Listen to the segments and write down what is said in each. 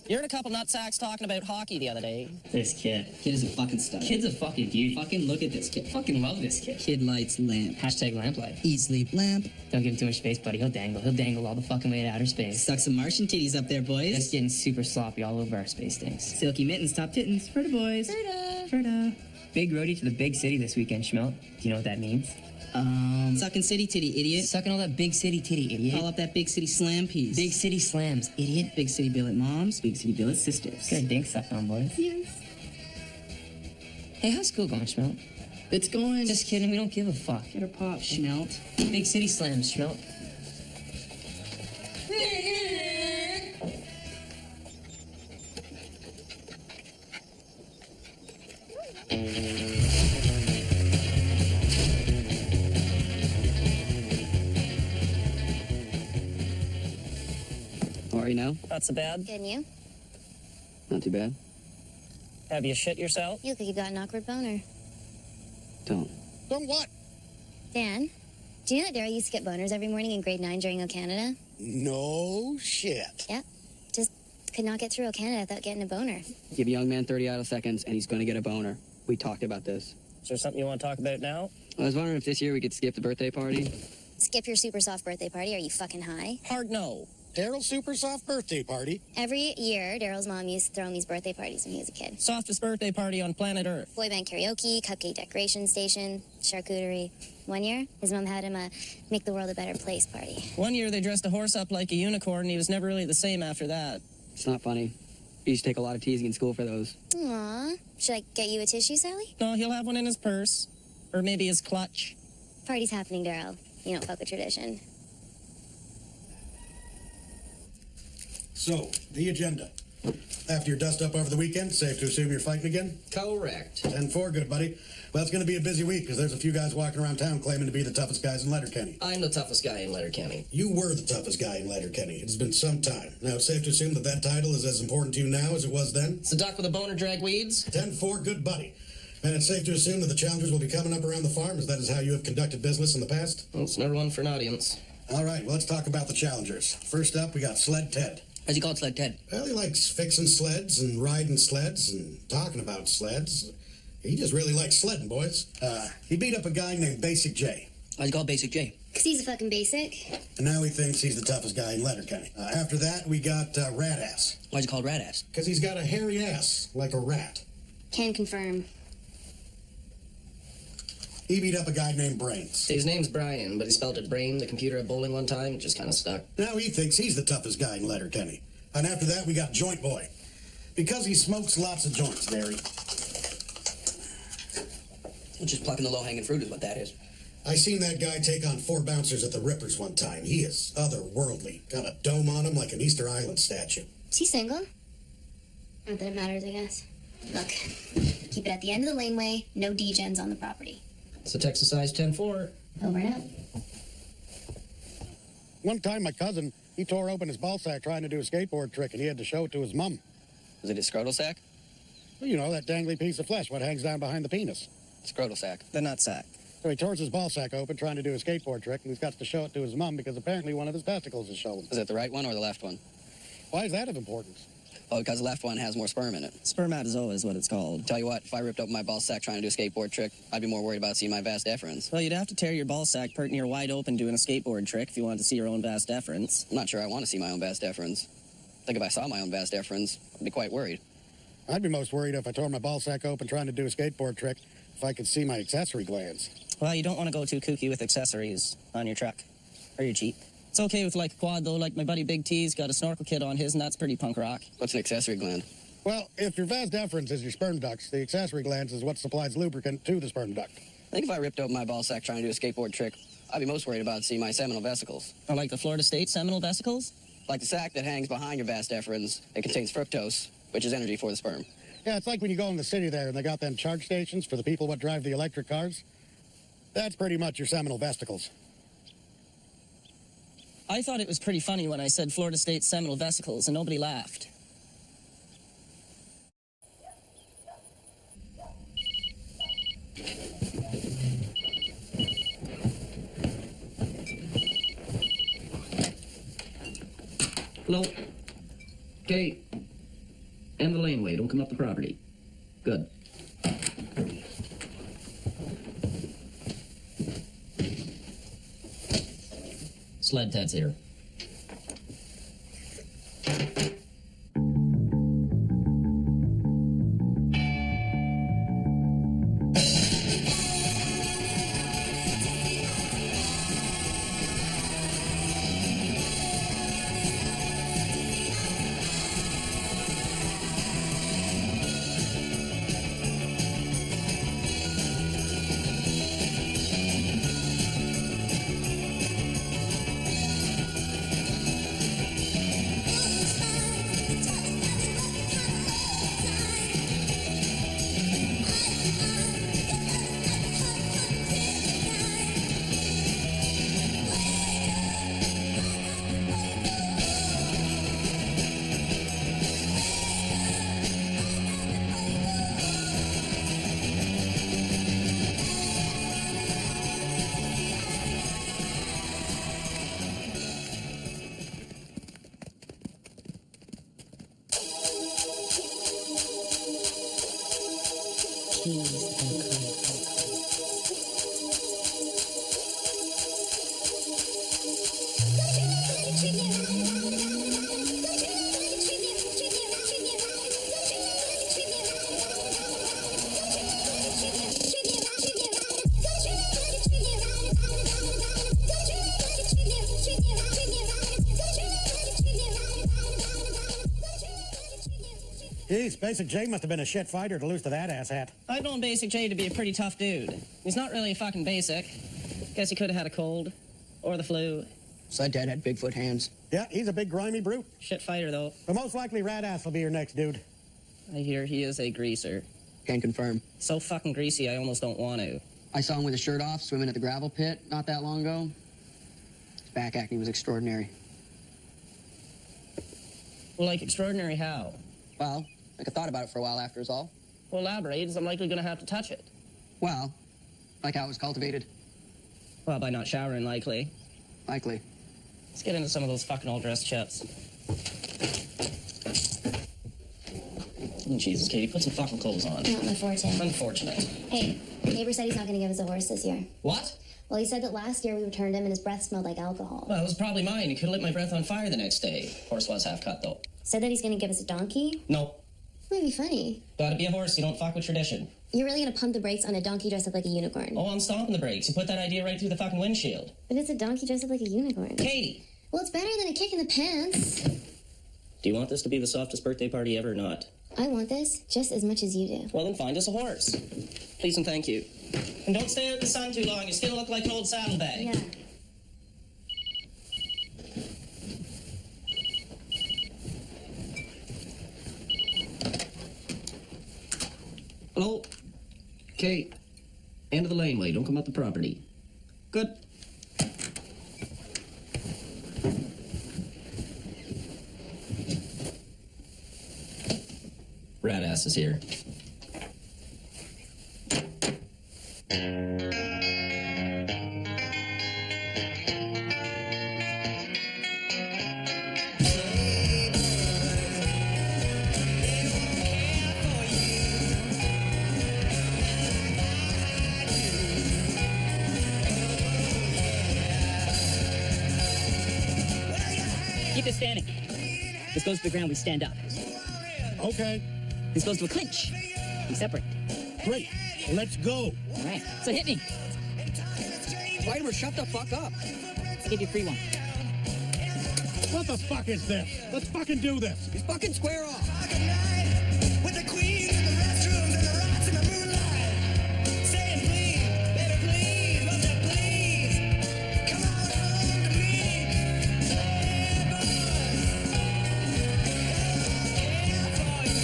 You heard a couple nutsacks talking about hockey the other day. This kid. Kid is a fucking stud. Kid's a fucking beauty. Fucking look at this kid. Fucking love this kid. Kid lights lamp. Hashtag lamp life. Eat, sleep, lamp. Don't give him too much space, buddy. He'll dangle. He'll dangle all the fucking way to outer space. Suck some Martian titties up there, boys. Just getting super sloppy all over our space things. Silky mittens, top tittens. Ferda boys. Ferda. Big roadie to the big city this weekend, Schmelt. Do you know what that means? Sucking city titty, idiot. Sucking all that big city titty, idiot. Call up that big city slam piece. Big city slams, idiot. Big city billet moms, big city billet sisters. Good dink sucked on, boys. Yes. Hey, how's school going, Schmelt? It's going. Just kidding, we don't give a fuck. Get her pop, Schmelt. Big city slams, Schmelt. How are you now? Not so bad. Good, and you? Not too bad. Have you shit yourself? You look like you got an awkward boner. Don't. Don't what? Dan, do you know that Daryl used to get boners every morning in grade 9 during O Canada? No shit. Yep. Just could not get through O Canada without getting a boner. Give a young man 30 idle seconds, and he's going to get a boner. We talked about this. Is there something you want to talk about now? I was wondering if this year we could skip the birthday party. Skip your super soft birthday party. Are you fucking high? Hard no. Daryl's super soft birthday party. Every year, Daryl's mom used to throw him these birthday parties when he was a kid. Softest birthday party on planet Earth. Boy band karaoke, cupcake decoration station, charcuterie. One year, his mom had him a make the world a better place party. One year they dressed a horse up like a unicorn and he was never really the same after that. It's not funny. We used to take a lot of teasing in school for those. Aw. Should I get you a tissue, Sally? No, he'll have one in his purse. Or maybe his clutch. Party's happening, Daryl. You don't fuck with tradition. So, the agenda. After your dust up over the weekend, safe to assume you're fighting again? Correct. 10-4, good buddy. Well, it's going to be a busy week because there's a few guys walking around town claiming to be the toughest guys in Letterkenny. I'm the toughest guy in Letterkenny. You were the toughest guy in Letterkenny. It's been some time. Now, it's safe to assume that that title is as important to you now as it was then? It's the duck with a boner drag weeds. 10-4, good buddy. And it's safe to assume that the challengers will be coming up around the farm, as that is how you have conducted business in the past? Well, it's never one for an audience. All right, well, let's talk about the challengers. First up, we got Sled Ted. How's he called Sled Ted? Well, he likes fixing sleds and riding sleds and talking about sleds. He just really likes sledding, boys. He beat up a guy named Basic J. How's he called Basic J? 'Cause he's a fucking basic. And now he thinks he's the toughest guy in Letterkenny. After that, we got Rat Ass. Why's he called Rat Ass? Because he's got a hairy ass, like a rat. Can confirm. He beat up a guy named Brains. His name's Brian, but he spelled it brain. The computer at bowling one time, it just kind of stuck. Now he thinks he's the toughest guy in Letterkenny. And after that, we got Joint Boy. Because he smokes lots of joints, Derry. Just plucking the low-hanging fruit is what that is. I seen that guy take on 4 bouncers at the Rippers one time. He is otherworldly. Got a dome on him like an Easter Island statue. Is he single? Not that it matters, I guess. Look, keep it at the end of the laneway. No degens on the property. It's a Texas size 10-4. Over and out. One time, my cousin, he tore open his ball sack trying to do a skateboard trick, and he had to show it to his mum. Was it his scrotal sack? Well, you know, that dangly piece of flesh, what hangs down behind the penis. Scrotal sack. The nutsack. So he tore his ball sack open trying to do a skateboard trick, and he's got to show it to his mum because apparently one of his testicles is showing. Was it the right one or the left one? Why is that of importance? Oh, because the left one has more sperm in it. Spermatozoa is what it's called. Tell you what, if I ripped open my ball sack trying to do a skateboard trick, I'd be more worried about seeing my vas deferens. Well, you'd have to tear your ball sack pert near wide open doing a skateboard trick if you wanted to see your own vas deferens. I'm not sure I want to see my own vas deferens. I think if I saw my own vas deferens, I'd be quite worried. I'd be most worried if I tore my ball sack open trying to do a skateboard trick if I could see my accessory glands. Well, you don't want to go too kooky with accessories on your truck or your Jeep. It's okay with like a quad though, like my buddy Big T's got a snorkel kit on his and that's pretty punk rock. What's an accessory gland? Well, if your vas deferens is your sperm ducts, the accessory glands is what supplies lubricant to the sperm duct. I think if I ripped open my ball sack trying to do a skateboard trick, I'd be most worried about seeing my seminal vesicles. Or like the Florida State seminal vesicles? Like the sac that hangs behind your vas deferens, it contains fructose, which is energy for the sperm. Yeah, it's like when you go in the city there and they got them charge stations for the people what drive the electric cars. That's pretty much your seminal vesicles. I thought it was pretty funny when I said Florida State seminal vesicles and nobody laughed. Hello? Kate, End the laneway. Don't come up the property. Good. Sled Ted's here. Jeez, Basic J must have been a shit fighter to lose to that asshat. I've known Basic J to be a pretty tough dude. He's not really a fucking basic. Guess he could have had a cold. Or the flu. Sled Ted had Bigfoot hands. Yeah, he's a big grimy brute. Shit fighter, though. But most likely Radass will be your next dude. I hear he is a greaser. Can confirm. So fucking greasy, I almost don't want to. I saw him with his shirt off, swimming at the gravel pit not that long ago. His back acting was extraordinary. Well, like, extraordinary how? Well, I thought about it for a while after is all. Well, elaborate, as I'm likely gonna have to touch it. Well, like how it was cultivated. Well, by not showering, likely. Likely. Let's get into some of those fucking all-dressed chips. Oh, Jesus, Katie, put some fucking clothes on. Not my forte. Unfortunate. Hey, neighbor said he's not going to give us a horse this year. What? Well, he said that last year we returned him and his breath smelled like alcohol. Well, it was probably mine. He could have lit my breath on fire the next day. Horse was half cut, though. Said that he's going to give us a donkey? No. Might be funny. Gotta be a horse. You don't fuck with tradition. You're really going to pump the brakes on a donkey dressed up like a unicorn? Oh, I'm stomping the brakes. You put that idea right through the fucking windshield. But it's a donkey dressed up like a unicorn. Katie! Well, it's better than a kick in the pants. Do you want this to be the softest birthday party ever or not? I want this just as much as you do. Well, then find us a horse. Please and thank you. And don't stay out in the sun too long. You still look like an old saddlebag. Yeah. Hello? Kate. End of the laneway. Don't come up the property. Good. Radass is here. Keep it standing. This goes to the ground, we stand up. Okay, This goes to a clinch. We separate. great. Let's go. All right, so hit me. Spider, shut the fuck up. I'll give you a free one. What the fuck is this? Let's fucking do this. You fucking square off. With the queens in the restrooms and the rocks in the moonlight. Saying please, baby please, won't you please come on home to me. Yeah, boy.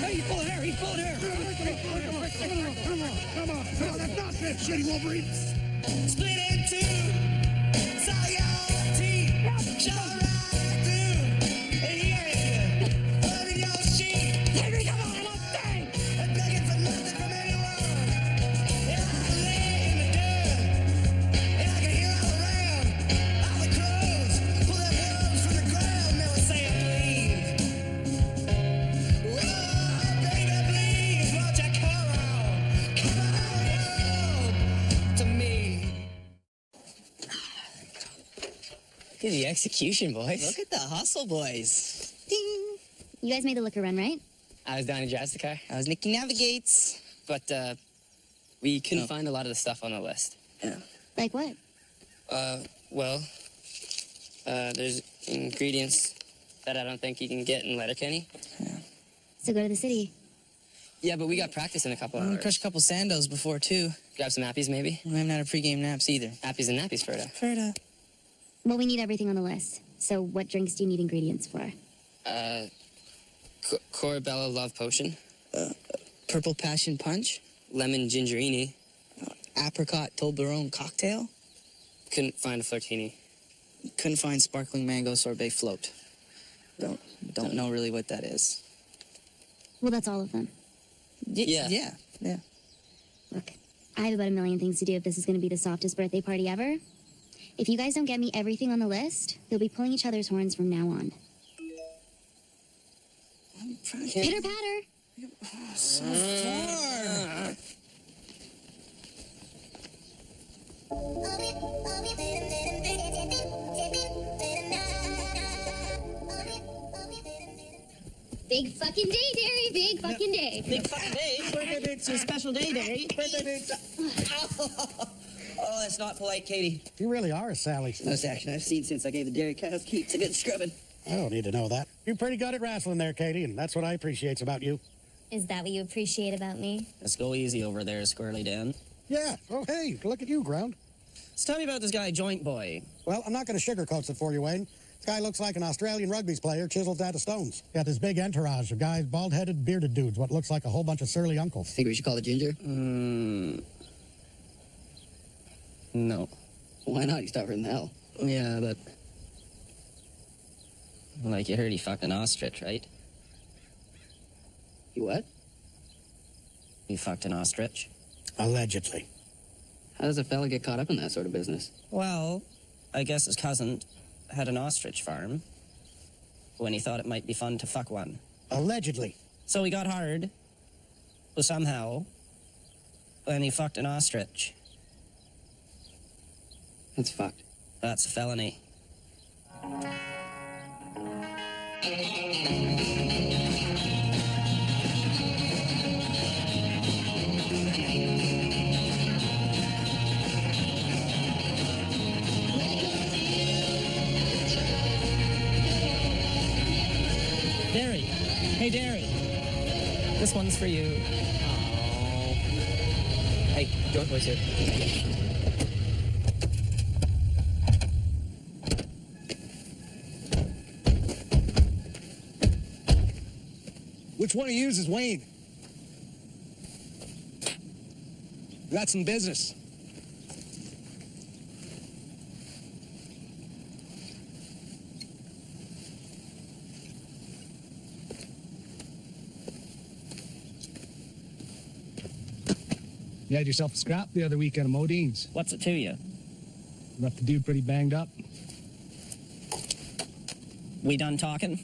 Hey, he's pulling hair. He's pulling hair. Come on. That's not it, shitty Wolverine. Split in two, saw your teeth, show right through, and here is you, holding your sheet. Baby, come on, let's sing! And begging for nothing from anyone. And I lay in the dirt, and I can hear all around, all the crows, pull that Look at the execution, boys. Look at the hustle, boys. Ding. You guys made the liquor run, right? I was down in drives the car, I was Nicky Navigates. but we couldn't find a lot of the stuff on the list. Like what? Well, there's ingredients that I don't think you can get in Letterkenny. So go to the city. Yeah, but we got practice in a couple I'm gonna hours. crush a couple Sandos before, too. Grab some appies, maybe? I haven't had a pregame naps either. Appies and nappies, Ferda. Ferda. Well, we need everything on the list. So what drinks do you need ingredients for? Corabella Love Potion, Purple Passion Punch. Lemon Gingerini. Apricot Toblerone Cocktail. Couldn't find a flirtini. Couldn't find Sparkling Mango Sorbet Float. Don't know really what that is. Well, that's all of them. Yeah. Yeah. Look, I have about a million things to do if this is going to be the softest birthday party ever. If you guys don't get me everything on the list, you'll be pulling each other's horns from now on. Pitter patter. So far. Big fucking day, Derry. Big fucking day. Big fucking day. It's a special day, Derry. Oh, that's not polite, Katie. You really are a Sally. Most action I've seen since I gave the dairy cows keeps a good scrubbing. I don't need to know that. You're pretty good at wrestling there, Katie, and that's what I appreciate about you. Is that what you appreciate about me? Let's go easy over there, Squirrely Dan. Yeah. Oh, hey, look at you, Ground. So tell me about this guy, Joint Boy. Well, I'm not going to sugarcoat it for you, Wayne. This guy looks like an Australian rugby player chiseled out of stones. Got this big entourage of guys, bald-headed, bearded dudes, what looks like a whole bunch of surly uncles. Think we should call it Ginger? No. Why not? He's tougher than hell. Yeah, but... Like, you heard he fucked an ostrich, right? You what? He fucked an ostrich. Allegedly. How does a fella get caught up in that sort of business? Well, I guess his cousin had an ostrich farm when he thought it might be fun to fuck one. Allegedly. So he got hard, but somehow, and he fucked an ostrich. That's fucked. That's a felony. Derry. Hey, Derry. This one's for you. Hey, Joint Boy's here. Which one of yous is Wayne? Got some business. You had yourself a scrap the other weekend of Modine's. What's it to you? Left the dude pretty banged up. We done talking?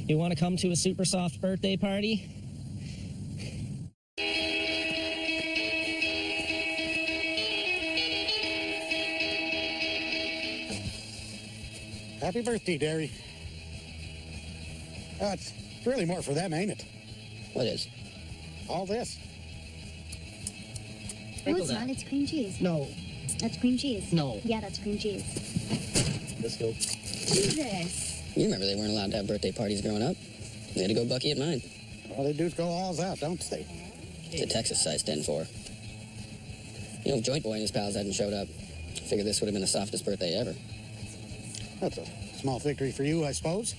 You want to come to a super soft birthday party? Happy birthday, Derry. It's really more for them, ain't it? What is? All this. No, it's not. It's cream cheese. No. That's cream cheese. No. Yeah, that's cream cheese. Let's go. Who's this? You remember they weren't allowed to have birthday parties growing up? They had to go Bucky at mine. Well, they do go alls out, don't they? It's a Texas size 10-4. You know, if Joint Boy and his pals hadn't showed up, I figured this would have been the softest birthday ever. That's a small victory for you, I suppose.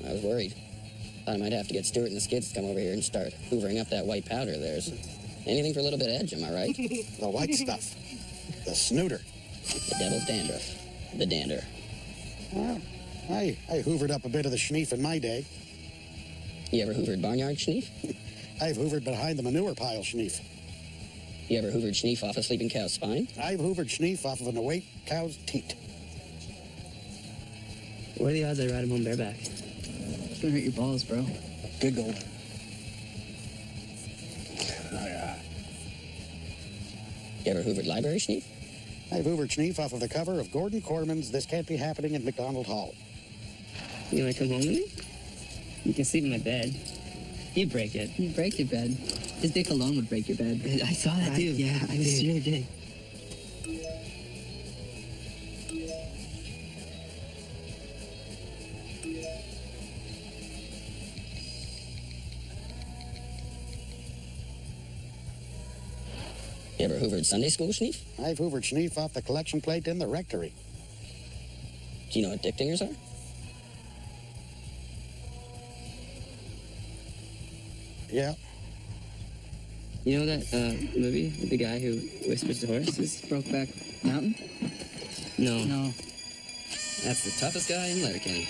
I was worried. Thought I might have to get Stuart and the skids to come over here and start hoovering up that white powder of theirs. Anything for a little bit of edge, am I right? The white stuff. The snooter. The devil's dandruff. The dander. Well, I hoovered up a bit of the schneef in my day. You ever hoovered barnyard schneef? I've hoovered behind the manure pile schneef. You ever hoovered schneef off a sleeping cow's spine? I've hoovered schneef off of an awake cow's teat. What are the odds I ride him home bareback? It's gonna hurt your balls, bro. Good gold. You ever hoovered library schneef? I've hoovered schneef off of the cover of Gordon Corman's This Can't Be Happening in McDonald Hall. You wanna come home with me? You can sleep in my bed. You break it. You break your bed. His dick alone would break your bed. I saw that too. Yeah, I did. Really did. You ever hoovered Sunday school schneef? I've hoovered schneef off the collection plate in the rectory. Do you know what dick dingers are? Yeah. You know that movie with the guy who whispers to horses? Brokeback Mountain? No. No. That's the toughest guy in Letterkenny.